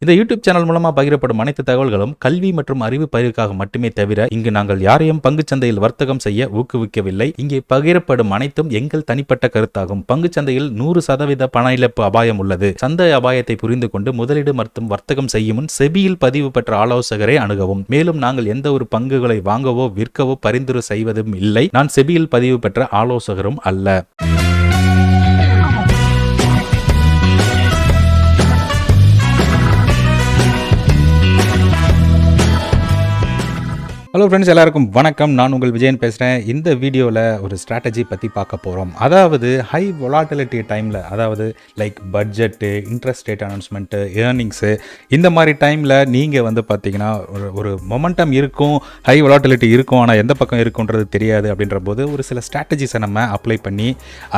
இந்த YouTube channel மூலமா பகிரப்படும் அனைத்து தகவல்களும் கல்வி மற்றும் அறிவு பயிர்க்காக மட்டுமே தவிர இங்கு நாங்கள் யாரையும் பங்குச்சந்தையில் வர்த்தகம் செய்ய ஊக்குவிக்கவில்லை. இங்கே பகிரப்படும் அனைத்தும் எங்கள் தனிப்பட்ட கருத்தாகும். பங்குச்சந்தையில் 100% பண இழப்பு அபாயம் உள்ளது. சந்தை அபாயத்தை புரிந்து கொண்டு முதலீடு மற்றும் வர்த்தகம் செய்யும் முன் செபியில் பதிவு பெற்ற ஆலோசகரை அணுகவும். மேலும் நாங்கள் எந்த ஒரு பங்குகளை வாங்கவோ விற்கவோ பரிந்துரை செய்வதும் இல்லை. நான் செபியில் பதிவு பெற்ற ஆலோசகரும் அல்ல. ஹலோ ஃப்ரெண்ட்ஸ், எல்லாருக்கும் வணக்கம். நான் உங்கள் விஜயன் பேசுகிறேன். இந்த வீடியோவில் ஒரு ஸ்ட்ராட்டஜி பற்றி பார்க்க போகிறோம். அதாவது ஹை வொலாட்டிலிட்டி டைமில், அதாவது like budget, interest rate announcement, earnings, இந்த மாதிரி டைமில் நீங்கள் வந்து பார்த்தீங்கன்னா ஒரு மொமெண்டம் இருக்கும், ஹை வொலாட்டிலிட்டி இருக்கும், ஆனால் எந்த பக்கம் இருக்குன்றது தெரியாது. அப்படின்ற போது ஒரு சில ஸ்ட்ராட்டஜிஸை நம்ம அப்ளை பண்ணி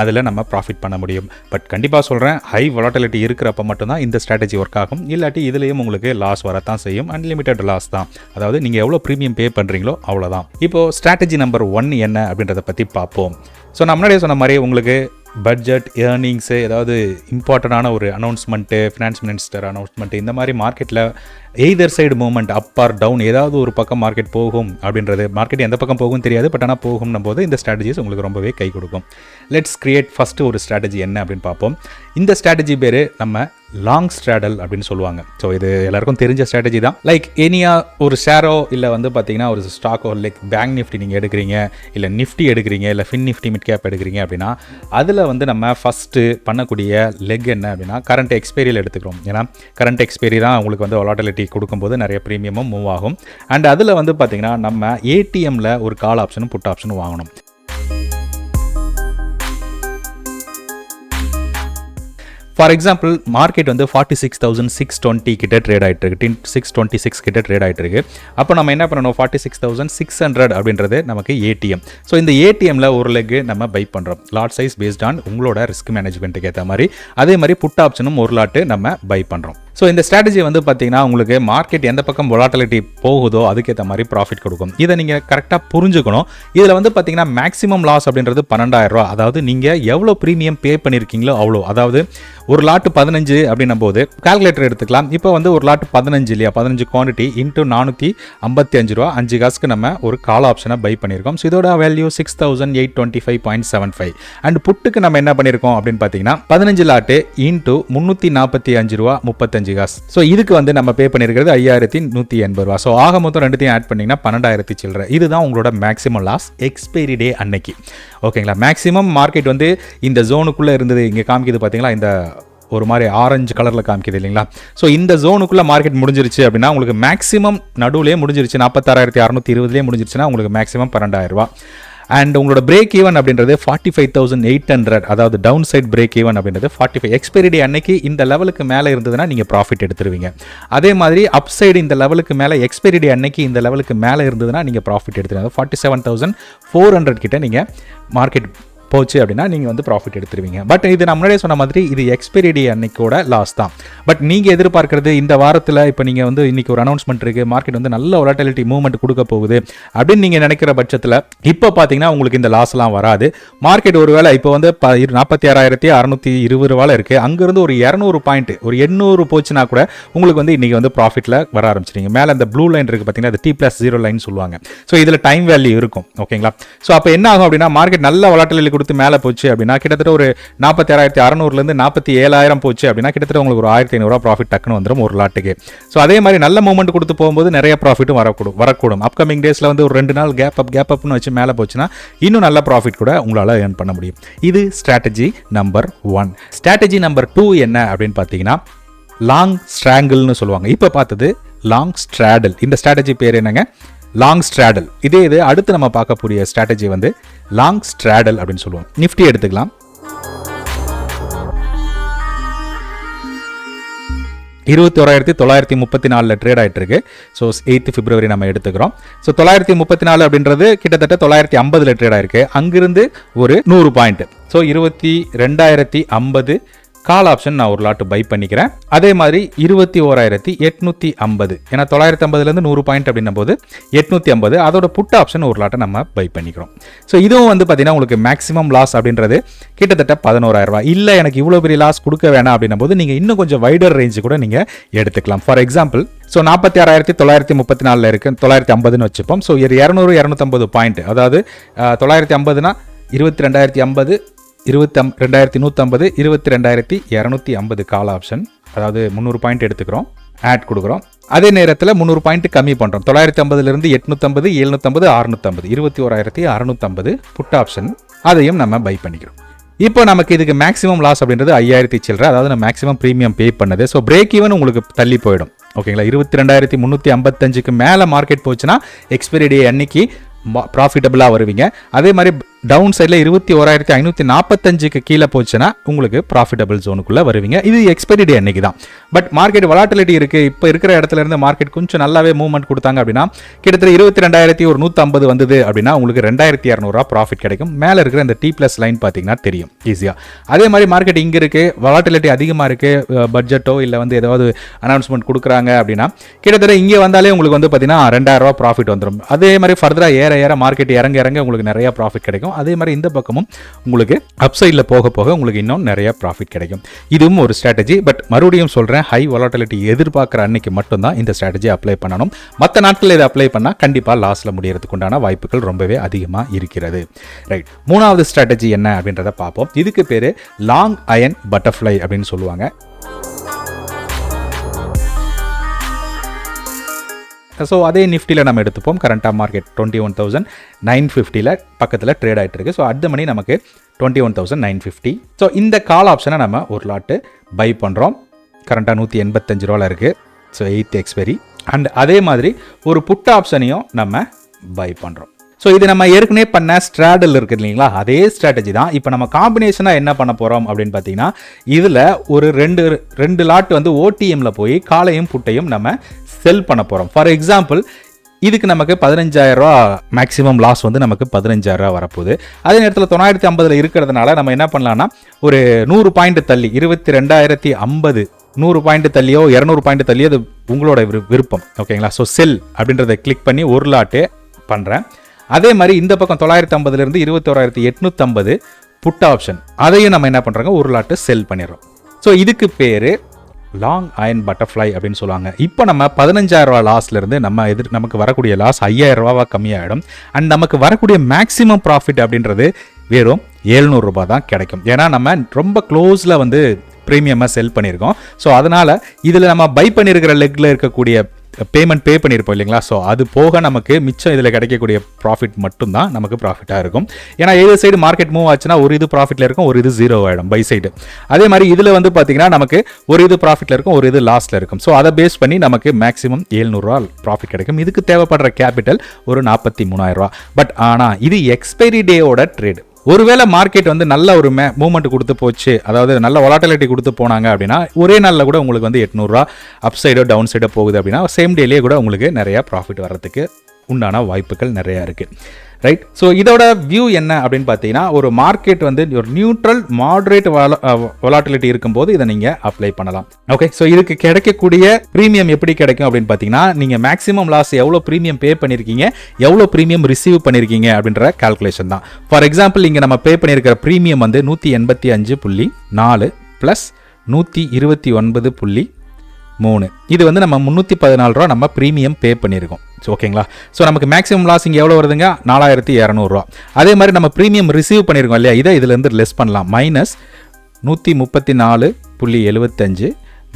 அதில் நம்ம ப்ராஃபிட் பண்ண முடியும். பட் கண்டிப்பாக சொல்கிறேன், ஹை வொலாட்டிலிட்டி இருக்கிறப்ப மட்டும்தான் இந்த ஸ்ட்ராட்டஜி ஒர்க் ஆகும். இல்லாட்டி இதுலேயும் உங்களுக்கு லாஸ் வரத்தான் செய்யும். அன்லிமிட்டட் லாஸ் தான். அதாவது நீங்கள் எவ்வளோ ப்ரீமியம் பே பண்ணுறீங்களோ அவ்வளோதான். இப்போ ஸ்ட்ராட்டஜி நம்பர் 1 என்ன அப்படின்றத பற்றி பார்ப்போம். ஸோ நான் முன்னாடியே சொன்ன மாதிரி உங்களுக்கு பட்ஜெட், ஏர்னிங்ஸு, ஏதாவது இம்பார்ட்டண்டான ஒரு அனௌன்ஸ்மெண்ட்டு, ஃபினான்ஸ் மினிஸ்டர் அனௌன்ஸ்மெண்ட்டு, இந்த மாதிரி மார்க்கெட்டில் either side movement up are down, ஏதாவது ஒரு பக்கம் மார்க்கெட் போகும் அப்படின்றது, மார்க்கெட் எந்த பக்கம் போகும் தெரியாது, பட் ஆனால் போகும்னும் போது இந்த ஸ்ட்ராட்டஜிஸ் உங்களுக்கு ரொம்பவே கை கொடுக்கும். லெட்ஸ் கிரியேட் ஃபஸ்ட்டு ஒரு ஸ்ட்ராட்டஜி என்ன அப்படின்னு பார்ப்போம். இந்த ஸ்ட்ராட்டஜி பேர் நம்ம லாங் ஸ்ட்ராடல் அப்படின்னு சொல்லுவாங்க. ஸோ இது எல்லாருக்கும் தெரிஞ்ச ஸ்ட்ராட்டஜி தான். லைக் ஏனியா ஒரு ஷேரோ இல்லை வந்து பார்த்தீங்கன்னா ஒரு ஸ்டாக்கோ, லைக் பேங்க் நிஃப்டி நீங்கள் எடுக்கிறீங்க, இல்லை நிஃப்டி எடுக்கிறீங்க, இல்லை ஃபின் நிஃப்டி மிட் கேப் எடுக்கிறீங்க அப்படின்னா அதில் வந்து நம்ம ஃபஸ்ட்டு பண்ணக்கூடிய லெக் என்ன அப்படின்னா கரண்ட் எக்ஸ்பைரியில் எடுத்துக்கிறோம். ஏன்னா கரண்ட் எக்ஸ்பைரி தான் உங்களுக்கு வந்து வொலாட்டிலிட்டி கொடுக்கும்போது நிறைய ப்ரீமியமும் மூவ் ஆகும். அண்ட் அதில் வந்து பார்த்தீங்கன்னா நம்ம ஏடிஎம்மில் ஒரு கால் ஆப்ஷனும் புட் ஆப்ஷனும் வாங்கணும். ஃபார் எக்ஸாம்பிள், மார்க்கெட் வந்து 46,620 கிட்ட ட்ரேட் ஆகிட்டு இருக்கு, 626 கிட்ட ட்ரேட் ஆகிட்டு இருக்கு. அப்போ நம்ம என்ன பண்ணணும், 46,600 அப்படின்றது நமக்கு ஏடிஎம். ஸோ இந்த ஏடிஎம்மில் ஒரு லெக் நம்ம பை பண்ணுறோம். லாட் சைஸ் பேஸ்ட் ஆன் உங்களோட ரிஸ்க் மேனேஜ்மெண்ட்டுக்கு ஏற்ற மாதிரி. அதே மாதிரி புட் ஆப்ஷனும் ஒரு லாட்டு நம்ம பை பண்ணுறோம். ஸோ இந்த ஸ்ட்ராட்டஜி வந்து பார்த்தீங்கன்னா உங்களுக்கு மார்க்கெட் எந்த பக்கம் வொலாட்டிலிட்டி போகுதோ அதுக்கேற்ற மாதிரி ப்ராஃபிட் கொடுக்கும். இதை நீங்கள் கரெக்டாக புரிஞ்சுக்கணும். இதில் வந்து பார்த்தீங்கன்னா மேக்ஸிமம் லாஸ் அப்படின்றது 12,000 ரூபா. அதாவது நீங்கள் எவ்வளோ ப்ரீமியம் பே பண்ணியிருக்கீங்களோ அவ்வளோ. அதாவது ஒரு லாட்டு 15 அப்படின்னும் போது கால்குலேட்டர் எடுத்துக்கலாம். இப்போ வந்து ஒரு லாட்டு 15 இல்லையா, 15 குவான்டிட்டி இன்ட்டு 455 ரூபா, 5 காசுக்கு நம்ம ஒரு கால் ஆப்ஷனை பை பண்ணியிருக்கோம். ஸோ இதோட வேல்யூ 6,825.75. அண்ட் புட்டுக்கு நம்ம என்ன பண்ணியிருக்கோம் அப்படின்னு பார்த்தீங்கன்னா 15 லாட்டு இன்ட்டு 345 ரூபா 35 காசு. ஸோ இதுக்கு வந்து நம்ம பே பண்ணியிருக்கிறது 5,180 ரூபா. ஸோ ஆக மொத்தம் ரெண்டுத்தையும் ஆட் பண்ணிங்கன்னா 12,000 சில்லற. இதுதான் உங்களோட மேக்ஸிமம் லாஸ் எக்ஸ்பைரி டே அன்னைக்கு. ஓகேங்களா. மேக்ஸிமம் மார்க்கெட் வந்து இந்த ஜோனுக்குள்ளே இருந்தது. இங்கே காமிக்குது பார்த்தீங்களா, இந்த ஒரு மாதிரி ஆரஞ்சு கலரில் காமிக்குது இல்லைங்களா. ஸோ இந்த ஜோனுக்குள்ளே மார்க்கெட் முடிஞ்சிருச்சு அப்படின்னா உங்களுக்கு மேக்ஸிமம் நடுவுலேயே முடிஞ்சிருச்சு, 46,620 முடிஞ்சிருச்சுன்னா உங்களுக்கு மேக்ஸிமம் 12,000 ரூபா. அண்ட் உங்களோட பிரேக் ஈவன் அப்படின்றது 45,800. அதாவது டவுன் சைட் பிரேக் ஈவன் அப்படின்றது 45. எக்ஸ்பைரி டே அன்னைக்கு இந்த லெவலுக்கு மேலே இருந்ததுன்னா நீங்கள் ப்ராஃபிட் எடுத்துருவீங்க. அதே மாதிரி அப் சைடு இந்த லெவலுக்கு மேலே, எக்ஸ்பைரி டே அன்னைக்கு இந்த லெவலுக்கு மேலே இருந்ததுன்னா நீங்கள் ப்ராஃபிட் எடுத்துருவீங்க. 47,400 கிட்ட நீங்கள் மார்க்கெட் போச்சு அப்படின்னா நீங்கள் வந்து ப்ராஃபிட் எடுத்துருவீங்க. பட் இது நான் முன்னாடியே சொன்ன மாதிரி இது எக்ஸ்பைரி டே அன்னைக்கோட லாஸ் தான். பட் நீங்கள் எதிர்பார்க்கறது இந்த வாரத்தில் இப்போ நீங்கள் வந்து இன்றைக்கி ஒரு அனௌன்ஸ்மெண்ட் இருக்குது, மார்க்கெட் வந்து நல்ல வொலாட்டிலிட்டி மூவ்மெண்ட் கொடுக்க போகுது அப்படின்னு நீங்கள் நினைக்கிற பட்சத்தில் இப்போ பார்த்தீங்கன்னா உங்களுக்கு இந்த லாஸ்லாம் வராது. மார்க்கெட் ஒருவேளை இப்போ வந்து 46,620 ரூபாவில் இருக்குது, அங்கேருந்து ஒரு 200 பாயிண்ட், ஒரு 800 போச்சுன்னா கூட உங்களுக்கு வந்து இன்றைக்கி வந்து ப்ராஃபிட்டில் வர ஆரம்பிச்சிருங்க. மேலே அந்த ப்ளூ லைன் இருக்குது பார்த்தீங்கன்னா, அது T+0 லைன் சொல்லுவாங்க. ஸோ இதில் டைம் வேல்யூ இருக்கும். ஓகேங்களா. ஸோ அப்போ என்ன ஆகும் அப்படின்னா மார்க்கெட் நல்ல வொலாட்டிலிட்டி கொடுத்து மேலே போச்சு அப்படின்னா கிட்டத்தட்ட ஒரு 46,600 47,000 போச்சு அப்படின்னா கிட்டத்தட்ட உங்களுக்கு ஒரு 1,500 ரூபா ப்ராஃபிட் டக்குன்னு வந்துடும் ஒரு லாட்டுக்கு. ஸோ அதே மாதிரி நல்ல மூவ்மெண்ட் கொடுத்து போகும்போது நிறைய ப்ராஃபிட்டும் வரக்கூடும். அப்கமிங் டேஸில் வந்து ஒரு 2 நாள் கேப் அப்னு வச்சு மேலே போச்சுன்னா இன்னும் நல்ல ப்ராஃபிட் கூட உங்களால் ஏர்ன் பண்ண முடியும். இது ஸ்ட்ராட்டஜி நம்பர் 1. ஸ்ட்ராட்டஜி நம்பர் 2 என்ன அப்படின்னு பார்த்தீங்கன்னா லாங் ஸ்ட்ராங்கிள்னு சொல்லுவாங்க. இப்போ பார்த்தது லாங் ஸ்ட்ராடல். இந்த ஸ்ட்ராட்டஜி பேர் என்னங்க, லாங் ஸ்ட்ராடல். இது அடுத்து நம்ம பார்க்கக்கூடிய ஸ்ட்ராட்டஜி வந்து லாங் ஸ்ட்ராடல் அப்படின்னு சொல்லுவோம். நிஃப்டி எடுத்துக்கலாம். 21,934 ட்ரேட் ஆகிட்டு இருக்கு. ஸோ 8th February நம்ம எடுத்துக்கிறோம். ஸோ 934 அப்படின்றது கிட்டத்தட்ட 950 ட்ரேட் ஆயிருக்கு. அங்கிருந்து ஒரு 100 பாயிண்ட். ஸோ 22,050 கால் ஆப்ஷன் நான் ஒரு லாட் பை பண்ணிக்கிறேன். அதே மாதிரி 21,850, ஏன்னா 950லேருந்து 100 பாயிண்ட் அப்படின்னும் போது 850, அதோட புட் ஆப்ஷன் ஒரு லாட்டை நம்ம பை பண்ணிக்கிறோம். ஸோ இதுவும் வந்து பார்த்தீங்கன்னா உங்களுக்கு மேக்ஸிமம் லாஸ் அப்படின்றது கிட்டத்தட்ட 11,000 ரூபாய். இல்லை எனக்கு இவ்வளோ பெரிய லாஸ் கொடுக்க வேணாம் அப்படின்னும் போது நீங்கள் இன்னும் கொஞ்சம் வைடர் ரேஞ்சு கூட நீங்கள் எடுத்துக்கலாம். ஃபார் எக்ஸாம்பிள், ஸோ 46,934 இருக்கு, 950ன்னு வச்சுப்போம். ஸோ 200 250 பாயிண்ட், அதாவது 950னா 22,050, 22,150, 22,250 கால் ஆப்ஷன், அதாவது 300 பாயிண்ட் எடுத்துக்கிறோம், ஆட் கொடுக்குறோம். அதே நேரத்தில் 300 பாயிண்ட் கம்மி பண்ணுறோம். 950லேருந்து 850, 750, 650, 21,650 புட் ஆப்ஷன், அதையும் நம்ம பை பண்ணிக்கிறோம். இப்போ நமக்கு இதுக்கு மேக்ஸிமம் லாஸ் அப்படின்றது 5,000 சில்லற, அதாவது நம்ம மேக்ஸிமம் ப்ரீமியம் பே பண்ணது. ஸோ பிரேக் ஈவன் உங்களுக்கு தள்ளி போயிடும். ஓகேங்களா, 22,355க்கு மேலே மார்க்கெட் போச்சுன்னா எக்ஸ்பைரி டே அன்னைக்கு ப்ராஃபிட்டபிளாக வருவீங்க. அதே மாதிரி டவுன் சைடில் 21,545க்கு கீழே போச்சுன்னா உங்களுக்கு ப்ராஃபிட்டபிள் ஜோனுக்குள்ளே வருவீங்க. இது எக்ஸ்பைரி டே அன்னைக்கு தான். பட் மார்க்கெட் வொலாட்டிலிட்டி இருக்குது. இப்போ இருக்கிற இடத்துல இருந்து மார்க்கெட் கொஞ்சம் நல்லாவே மூவ்மெண்ட் கொடுத்தாங்க அப்படின்னா கிட்டத்தட்ட 22,150 வந்தது அப்படின்னா உங்களுக்கு 2,200 ரூபா ப்ராஃபிட் கிடைக்கும். மேலே இருக்கிற இந்த T+ லைன் பார்த்தீங்கன்னா தெரியும் ஈஸியாக. அதே மாதிரி மார்க்கெட் இங்கே இருக்குது, வொலாட்டிலிட்டி அதிகமாக இருக்குது, பட்ஜெட்டோ இல்லை வந்து ஏதாவது அனௌன்ஸ்மெண்ட் கொடுக்குறாங்க அப்படின்னா கிட்டத்தட்ட இங்கே வந்தாலே உங்களுக்கு வந்து பார்த்தீங்கன்னா 2,000 ரூபா ப்ராஃபிட் வந்துடும். அதே மாதிரி ஃபர்தராக ஏற மார்க்கெட் இறங்க உங்களுக்கு நிறைய ப்ராஃபிட் கிடைக்கும். அதே மாதிரி இந்த பக்கமும் உங்களுக்கு அப்சைடில் போக உங்களுக்கு இன்னும் நிறைய ப்ராஃபிட் கிடைக்கும். இதுவும் ஒரு ஸ்ட்ராட்டஜி. பட் மறுபடியும் சொல்கிறேன், ஹை வொலாட்டிலிட்டி எதிர்பார்க்குற அன்னைக்கு மட்டும்தான் இந்த ஸ்ட்ராட்டஜி அப்ளை பண்ணணும். மற்ற நாட்களில் இதை அப்ளை பண்ணால் கண்டிப்பாக லாஸில் முடியறதுக்கு உண்டான வாய்ப்புகள் ரொம்பவே அதிகமாக இருக்கிறது. ரைட், மூணாவது ஸ்ட்ராட்டஜி என்ன அப்படின்றத பார்ப்போம். இதுக்கு பேர் லாங் அயன் பட்டர்ஃப்ளை அப்படின்னு சொல்லுவாங்க. ஸோ அதே நிஃப்டியில் நம்ம எடுத்துப்போம். கரண்ட்டாக மார்க்கெட் 21,950 பக்கத்தில் ட்ரேட் ஆகிட்டு இருக்கு. ஸோ அடுத்த மணி நமக்கு 21,950. ஸோ இந்த கால் ஆப்ஷனை நம்ம ஒரு லாட்டு பை பண்ணுறோம். கரண்ட்டாக 185 ரூபாயில் இருக்குது. So 8th expiry. அண்ட் அதே மாதிரி ஒரு புட் ஆப்ஷனையும் நம்ம பை பண்ணுறோம். ஸோ இது நம்ம ஏற்கனவே பண்ண ஸ்ட்ராடல் இருக்குது இல்லைங்களா, அதே ஸ்ட்ராட்டஜி தான். இப்போ நம்ம காம்பினேஷனாக என்ன பண்ண போகிறோம் அப்படின்னு பார்த்தீங்கன்னா, இதில் ஒரு ரெண்டு லாட் வந்து ஓடிஎம்மில் போய் காலையும் புட்டையும் நம்ம செல் பண்ண போகிறோம். ஃபார் எக்ஸாம்பிள், இதுக்கு நமக்கு 15,000 ரூபா மேக்ஸிமம் லாஸ் வந்து நமக்கு 15,000 ரூபா வரப்போகுது. அதே நேரத்தில் 950 இருக்கிறதுனால நம்ம என்ன பண்ணலாம்னா, ஒரு 100 பாயிண்ட் தள்ளி 22,050 100 பாயிண்ட் தள்ளியோ 200 பாயிண்ட் தள்ளியோ அது உங்களோட விருப்பம். ஓகேங்களா, ஸோ செல் அப்படின்றத கிளிக் பண்ணி ஒரு லாட்டு பண்ணுறேன். அதே மாதிரி இந்த பக்கம் 950லேருந்து 21,850 புட் ஆப்ஷன், அதையும் நம்ம என்ன பண்ணுறோங்க, ஒரு லாட்டு செல் பண்ணிடுறோம். ஸோ இதுக்கு பேர் லாங் அயன் பட்டர்ஃப்ளை அப்படின்னு சொல்லுவாங்க. இப்போ நம்ம 15,000 ரூபா லாஸ்லேருந்து நமக்கு வரக்கூடிய லாஸ் 5,000 ரூபாவா கம்மியாகிடும். அண்ட் நமக்கு வரக்கூடிய மேக்ஸிமம் ப்ராஃபிட் அப்படின்றது வெறும் 700 ரூபா தான் கிடைக்கும். ஏன்னா நம்ம ரொம்ப க்ளோஸில் வந்து ப்ரீமியமாக செல் பண்ணியிருக்கோம். ஸோ அதனால் இதில் நம்ம பை பண்ணியிருக்கிற லெக்கில் இருக்கக்கூடிய பேமெண்ட் பே பண்ணியிருப்போம் இல்லைங்களா, ஸோ அது போக நமக்கு மிச்சம் இதில் கிடைக்கக்கூடிய ப்ராஃபிட் மட்டும்தான் நமக்கு ப்ராஃபிட்டாக இருக்கும். ஏன்னா ஏழு சைடு மார்க்கெட் மூவ் ஆச்சுன்னா ஒரு இது ப்ராஃபிட்டில் இருக்கும், ஒரு இது 0 ஆகிடும் பை சைடு. அதே மாதிரி இதில் வந்து பார்த்தீங்கன்னா நமக்கு ஒரு இது ப்ராஃபிட்டில் இருக்கும், ஒரு இது லாஸில் இருக்கும். ஸோ அதை பேஸ் பண்ணி நமக்கு மேக்ஸிமம் 700 ரூபா ப்ராஃபிட் கிடைக்கும். இதுக்கு தேவைப்படுற கேபிட்டல் ஒரு 43,000 ரூபா. பட் ஆனால் இது எக்ஸ்பைரி டேயோட ட்ரேடு. ஒருவேளை மார்க்கெட் வந்து நல்ல ஒரு மூவ்மெண்ட் கொடுத்து போச்சு, அதாவது நல்ல வொலாட்டிலிட்டி கொடுத்து போனாங்க அப்படின்னா ஒரே நாளில் கூட உங்களுக்கு வந்து 800 ரூபா அப் சைடோ டவுன் சைடோ போகுது அப்படின்னா சேம் டேலேயே கூட உங்களுக்கு நிறையா ப்ராஃபிட் வர்றதுக்கு உண்டான வாய்ப்புகள் நிறையா இருக்குது. ரைட், ஸோ இதோட வியூ என்ன அப்படின்னு பார்த்தீங்கன்னா, ஒரு மார்க்கெட் வந்து ஒரு நியூட்ரல் மாடரேட் வொலாட்டிலிட்டி இருக்கும்போது இதை நீங்கள் அப்ளை பண்ணலாம். ஓகே, ஸோ இதுக்கு கிடைக்கக்கூடிய ப்ரீமியம் எப்படி கிடைக்கும் அப்படின்னு பார்த்தீங்கன்னா, நீங்கள் மேக்ஸிமம் லாஸ் எவ்வளோ ப்ரீமியம் பே பண்ணியிருக்கீங்க, எவ்வளோ ப்ரீமியம் ரிசீவ் பண்ணியிருக்கீங்க அப்படின்ற கால்குலேஷன் தான். ஃபார் எக்ஸாம்பிள், இங்கே நம்ம பே பண்ணியிருக்கிற ப்ரீமியம் வந்து 185.4 ப்ளஸ் 129.3. இது வந்து நம்ம 314 ரூபா நம்ம ப்ரீமியம் பே பண்ணியிருக்கோம். ஓகேங்களா, ஸோ நமக்கு மேக்ஸிமம் லாஸ் இங்கே எவ்வளோ வருதுங்க, 4,200 ரூபா. அதே மாதிரி நம்ம ப்ரீமியம் ரிசீவ் பண்ணியிருக்கோம் இல்லையா, இதை இதுலேருந்து லெஸ் பண்ணலாம். Minus 134.75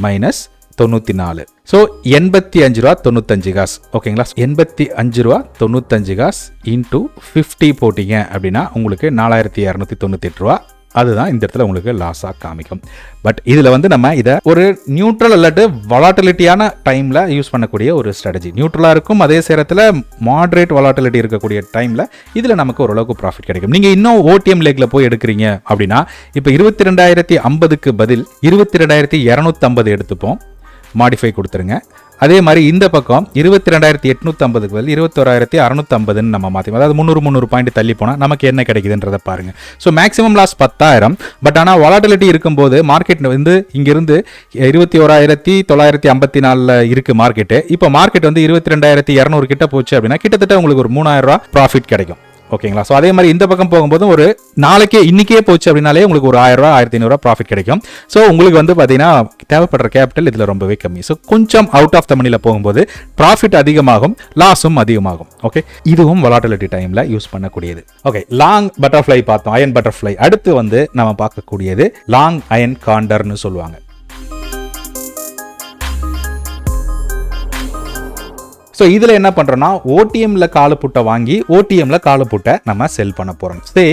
minus 94. ஸோ 85 ரூபா 95 காசு. ஓகேங்களா, 85 ரூபா 95 காசு இன்டூ 50 போட்டிங்க அப்படின்னா உங்களுக்கு 4,298 ரூபா. அதுதான் இந்த இடத்துல உங்களுக்கு லாஸாக காமிக்கும். பட் இதில் வந்து நம்ம இதை ஒரு நியூட்ரல் அல்லது வொலாட்டிலிட்டியான டைமில் யூஸ் பண்ணக்கூடிய ஒரு ஸ்ட்ராட்டஜி. நியூட்ரலாக இருக்கும், அதே நேரத்தில் மாடரேட் வொலாட்டிலிட்டி இருக்கக்கூடிய டைமில் இதில் நமக்கு ஓரளவுக்கு ப்ராஃபிட் கிடைக்கும். நீங்கள் இன்னும் ஓடிஎம் லேக்கில் போய் எடுக்கிறீங்க அப்படின்னா இப்போ 22,050க்கு பதில் 22,250 எடுத்துப்போம், மாடிஃபை கொடுத்துருங்க. அதே மாதிரி இந்த பக்கம் 22,850 பதில் 21,650 நம்ம மாற்றி, அதாவது 300 பாயிண்ட் தள்ளி போனால் நமக்கு என்ன கிடைக்குதுன்றதை பாருங்க. So maximum loss 10,000. பட் ஆனால் வாலட்டிலிட்டி இருக்கும்போது மார்க்கெட் வந்து இங்கிருந்து 21,954 இருக்கு மார்க்கெட்டு. இப்போ மார்க்கெட் வந்து 22,200 கிட்ட போச்சு அப்படின்னா கிட்டத்தட்ட உங்களுக்கு ஒரு 3,000 ரூபா ப்ராஃபிட் கிடைக்கும். ஓகேங்களா? ஸோ அதே மாதிரி இந்த பக்கம் போகும்போது ஒரு நாளைக்கே இன்னைக்கே போச்சு அப்படின்னாலே உங்களுக்கு ஒரு 1000 ரூபா 1500 ப்ராஃபிட் கிடைக்கும். ஸோ உங்களுக்கு வந்து பார்த்தீங்கன்னா தேவைப்படுற கேபிட்டல் இதில் ரொம்பவே கம்மி. ஸோ கொஞ்சம் அவுட் ஆஃப் த மணியில் போகும்போது ப்ராஃபிட் அதிகமாகும், லாஸும் அதிகமாகும். ஓகே, இதுவும் வாலட்டிலிட்டி டைமில் யூஸ் பண்ணக்கூடியது. ஓகே, லாங் பட்டர்ஃப்ளை பார்த்தோம், அயன் பட்டர்ஃப்ளை. அடுத்து வந்து நம்ம பார்க்கக்கூடியது லாங் அயன் காண்டர்னு சொல்லுவாங்க. ஸோ இதில் என்ன பண்ணுறோன்னா ஓடிஎம்ல காலு புட்டை வாங்கி ஓடிஎம்ல காலு புட்டை நம்ம செல் பண்ண போகிறோம். சரி,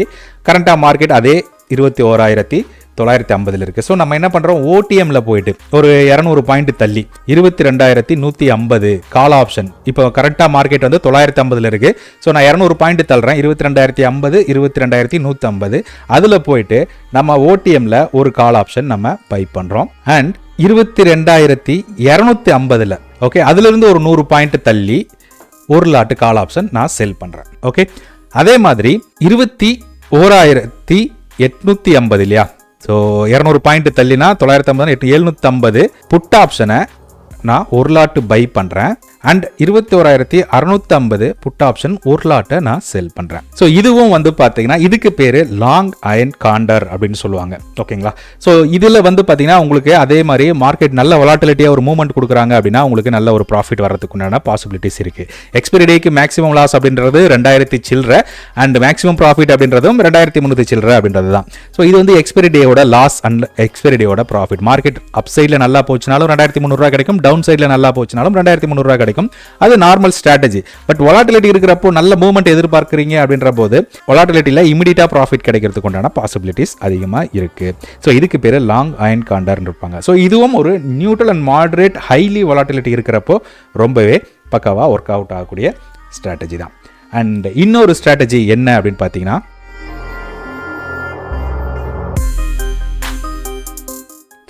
கரண்டாக மார்க்கெட் அதே 21,950 இருக்குது. ஸோ நம்ம என்ன பண்ணுறோம், ஓடிஎம்ல போயிட்டு ஒரு 200 பாயிண்ட் தள்ளி 22,150 கால் ஆப்ஷன். இப்போ கரெக்டாக மார்க்கெட் வந்து 950 இருக்குது. ஸோ நான் 200 பாயிண்ட் தள்ளுறேன், 22,050 22,150. அதில் போயிட்டு நம்ம ஓடிஎம்ல ஒரு கால் ஆப்ஷன் நம்ம பை பண்ணுறோம். அண்ட் 22,250 ஓகே, அதிலிருந்து ஒரு 100 பாயிண்ட் தள்ளி ஒரு லாட்டு கால் ஆப்ஷன் நான் செல் பண்ணுறேன். ஓகே, அதே மாதிரி 21,850 இல்லையா? ஸோ 200 பாயிண்ட் தள்ளினா 950 750 புட் ஆப்ஷனை நான் ஒரு லாட்டு பை பண்ணுறேன். அண்ட் 21,650 புட் ஆப்ஷன் ஒரு லாட்டை நான் செல் பண்ணுறேன். ஸோ இதுவும் வந்து பார்த்தீங்கன்னா இதுக்கு பேர் லாங் அயன் காண்டர் அப்படின்னு சொல்லுவாங்க. ஓகேங்களா? ஸோ இதில் வந்து பார்த்தீங்கன்னா உங்களுக்கு அதே மாதிரி மார்க்கெட் நல்ல வொலாட்டிலிட்டியாக ஒரு மூவ்மெண்ட் கொடுக்குறாங்க அப்படின்னா உங்களுக்கு நல்ல ஒரு ப்ராஃபிட் வரதுக்கு உண்டான பாசிபிலிட்டிஸ் இருக்குது. எக்ஸ்பைரி டேக்கு மேக்ஸிமம் லாஸ் அப்படின்றது 2000 சில்லற அண்ட் மேக்ஸிமம் ப்ராஃபிட் அப்படின்றதும் 2300 சில்லற அப்படின்றது தான். ஸோ இது வந்து எக்ஸ்பைரி டேயோட லாஸ் அண்ட் எக்ஸ்பைரி டேயோட ப்ராஃபிட். மார்க்கெட் அப் சைடில் நல்லா போச்சுனாலும் 2300 ரூபா கிடைக்கும், டவுன் சைடில் நல்லா போச்சுனாலும் 2300 ரூபா கிடைக்கும். அது நார்மல் ஸ்ட்ராட்டஜி. பட் வொலாட்டிலிட்டி இருக்கிறப்போ நல்ல மூவ்மெண்ட் எதிர்பார்க்குறீங்க அப்படின்ற போது வொலாட்டிலிட்டியில் இமிடியேட்டா ப்ராஃபிட் கிடைக்கிறதுக்கு உண்டான பாசிபிலிட்டிஸ் அதிகமாக இருக்கு. ஸோ இதுக்கு பேர் லாங் அயன் காண்டர்னு இருப்பாங்க. ஸோ இதுவும் ஒரு neutral and moderate highly volatility இருக்கிறப்போ ரொம்பவே பக்காவாக ஒர்க் அவுட் ஆகக்கூடிய ஸ்ட்ராட்டஜி தான். அண்ட் இன்னொரு ஸ்ட்ராட்டஜி என்ன அப்படின்னு பார்த்தீங்கன்னா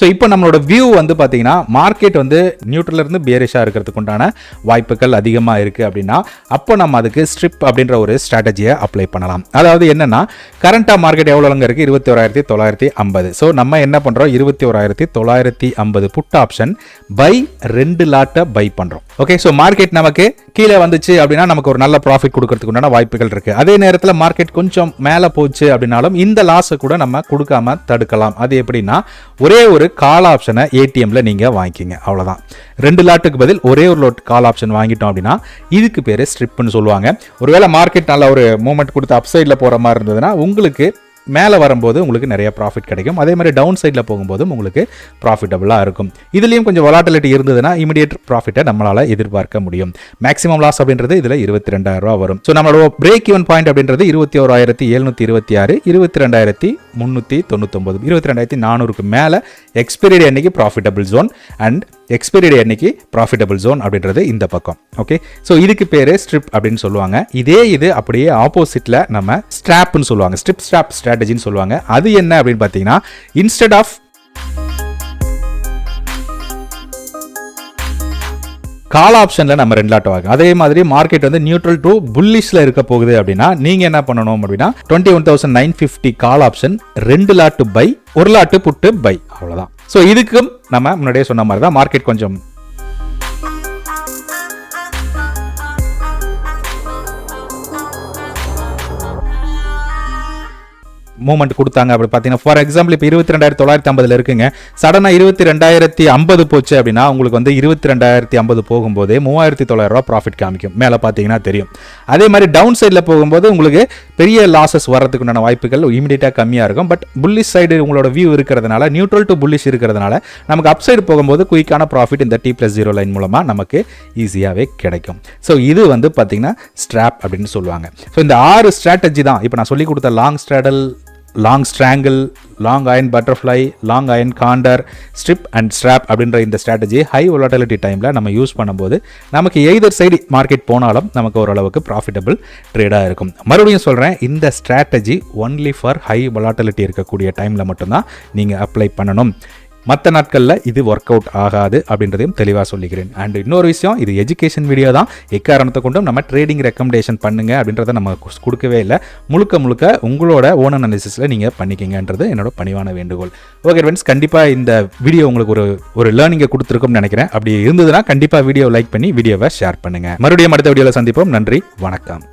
ஸோ இப்போ நம்மளோட வியூ வந்து பார்த்தீங்கன்னா மார்க்கெட் வந்து நியூட்ரல்ல இருந்து பேரிஷாக இருக்கிறதுக்கு உண்டான வாய்ப்புகள் அதிகமாக இருக்குது அப்படின்னா அப்போ நம்ம அதுக்கு ஸ்ட்ரிப் அப்படின்ற ஒரு ஸ்ட்ராட்டஜியை அப்ளை பண்ணலாம். அதாவது என்னன்னா கரண்டாக மார்க்கெட் எவ்வளோங்க இருக்குது 21,950. ஸோ நம்ம என்ன பண்ணுறோம் 21,950 புட் ஆப்ஷன் பை 2 லாட்டை பை பண்ணுறோம். ஓகே, ஸோ மார்க்கெட் நமக்கு கீழே வந்துச்சு அப்படின்னா நமக்கு ஒரு நல்ல ப்ராஃபிட் கொடுக்கறதுக்கு உண்டான வாய்ப்புகள் இருக்குது. அதே நேரத்தில் மார்க்கெட் கொஞ்சம் மேலே போச்சு அப்படின்னாலும் இந்த லாஸை கூட நம்ம கொடுக்காம தடுக்கலாம். அது எப்படின்னா ஒரே ஒரு கால் ஆப்ஷனை ஏடிஎம்ல நீங்க வாங்கிக்கிங்க, அவ்வளவுதான். 2 லாட்டுக்கு பதில் ஒரே ஒரு லோட் கால் ஆப்ஷன் வாங்கிட்டோம் அப்படின்னா இதுக்கு பேரு ஸ்ட்ரிப்னு சொல்லுவாங்க. ஒருவேளை மார்க்கெட் நல்ல ஒரு மூவ்மெண்ட் கொடுத்து அப் சைட்ல போற மாதிரி இருந்ததுன்னா உங்களுக்கு மேலே வரும்போது உங்களுக்கு நிறைய ப்ராஃபிட் கிடைக்கும். அதே மாதிரி டவுன் சைடில் போகும்போதும் உங்களுக்கு ப்ராஃபிட்டபுளாக இருக்கும். இதுலேயும் கொஞ்சம் வொலாட்டிலிட்டி இருந்ததுன்னா இமிடியேட் ப்ராஃபிட்டை நம்மளால் எதிர்பார்க்க முடியும். மேக்ஸிமம் லாஸ் அப்படின்றது இதில் 22,000 ரூபா வரும். ஸோ நம்மளோட பிரேக் ஈவன் பாயிண்ட் அப்படின்றது 21,726, 22,399, 22,400க்கு மேலே எக்ஸ்பைரி டே அன்னைக்கு profitable zone and expiry day அன்னைக்கு ப்ராஃபிட்டபிள் ஜோன் அப்படின்றது இந்த பக்கம். ஓகே, ஸோ இதுக்கு பேர் ஸ்ட்ரிப் அப்படின்னு சொல்லுவாங்க. இது அப்படியே ஆப்போசிட்ல நம்ம ஸ்ட்ராப்னு சொல்லுவாங்க, ஸ்ட்ரிப் ஸ்ட்ராப் ஸ்ட்ராட்டஜின்னு சொல்லுவாங்க. அது என்ன அப்படின்னு பார்த்தீங்கன்னா இன்ஸ்டெட் ஆஃப் கால் ஆப்ஷன்ல நம்ம 2 லாட் வாங்க. அதே மாதிரி மார்க்கெட் வந்து நியூட்ரல் டு புல்லிஷ்ல இருக்க போகுது அப்படின்னா நீங்க என்ன பண்ணணும் அப்படின்னா 21,950 call option 2 lot buy 1 lot put buy, அவ்வளவுதான். ஸோ இதுக்கும் நம்ம முன்னாடியே சொன்ன மாதிரி தான் மார்க்கெட் கொஞ்சம் மூவ்மெண்ட் கொடுத்தாங்க அப்படி பார்த்தீங்கன்னா ஃபார் எக்ஸாம்பிள் இப்போ 22,950 இருக்குங்க, சடனாக 22,050 போச்சு அப்படின்னா உங்களுக்கு வந்து 22,050 போகும்போதே 3,900 ரூபா ப்ராஃபிட் காமிக்கும், மேலே பார்த்தீங்கன்னா தெரியும். அதே மாதிரி டவுன் சைடில் போகும்போது உங்களுக்கு பெரிய லாசஸ் வர்றதுக்கு உண்டான வாய்ப்புகள் இமீடியட்டாக கம்மியாக இருக்கும். பட் புல்லிஷ் சைடு உங்களோட வியூ இருக்கிறதுனால நியூட்ரல் டு புல்லிஷ் இருக்கிறதுனால நமக்கு அப் சைடு போகும்போது குயிக்கான ப்ராஃபிட் இந்த T+0 லைன் மூலமாக நமக்கு ஈஸியாகவே கிடைக்கும். ஸோ இது வந்து பார்த்தீங்கன்னா ஸ்ட்ராப் அப்படின்னு சொல்லுவாங்க. ஸோ இந்த 6 ஸ்ட்ராட்டஜி தான் இப்போ நான் சொல்லி கொடுத்த long straddle, long strangle, long iron butterfly, long iron condor, strip and strap அப்படின்ற இந்த ஸ்ட்ராட்டஜி ஹை வொலாட்டிலிட்டி டைமில் நம்ம யூஸ் பண்ணும்போது நமக்கு எய்தர் சைடு மார்க்கெட் போனாலும் நமக்கு ஓரளவுக்கு ப்ராஃபிட்டபிள் ட்ரேடாக இருக்கும். மறுபடியும் சொல்கிறேன், இந்த strategy only for high volatility இருக்கக்கூடிய டைமில் மட்டும்தான் நீங்கள் அப்ளை பண்ணணும். மற்ற நாட்களில் இது ஒர்க் அவுட் ஆகாது அப்படின்றதையும் தெளிவாக சொல்லிக்கிறேன். அண்ட் இன்னொரு விஷயம், இது எஜுகேஷன் வீடியோ தான். எக்காரணத்தை கொண்டும் நம்ம ட்ரேடிங் ரெக்கமெண்டேஷன் பண்ணுங்க அப்படின்றத நம்ம கொடுக்கவே இல்லை. முழுக்க முழுக்க உங்களோட ஓன் அனாலிசிஸில் நீங்கள் பண்ணிக்கிங்கன்றது என்னோட பணிவான வேண்டுகோள். ஓகே ஃப்ரெண்ட்ஸ், கண்டிப்பாக இந்த வீடியோ உங்களுக்கு ஒரு லேர்னிங்கை கொடுத்துருக்கும்னு நினைக்கிறேன். அப்படி இருந்ததுன்னா கண்டிப்பாக வீடியோ லைக் பண்ணி வீடியோவை ஷேர் பண்ணுங்க. மறுபடியும் அடுத்த வீடியோவில் சந்திப்போம். நன்றி, வணக்கம்.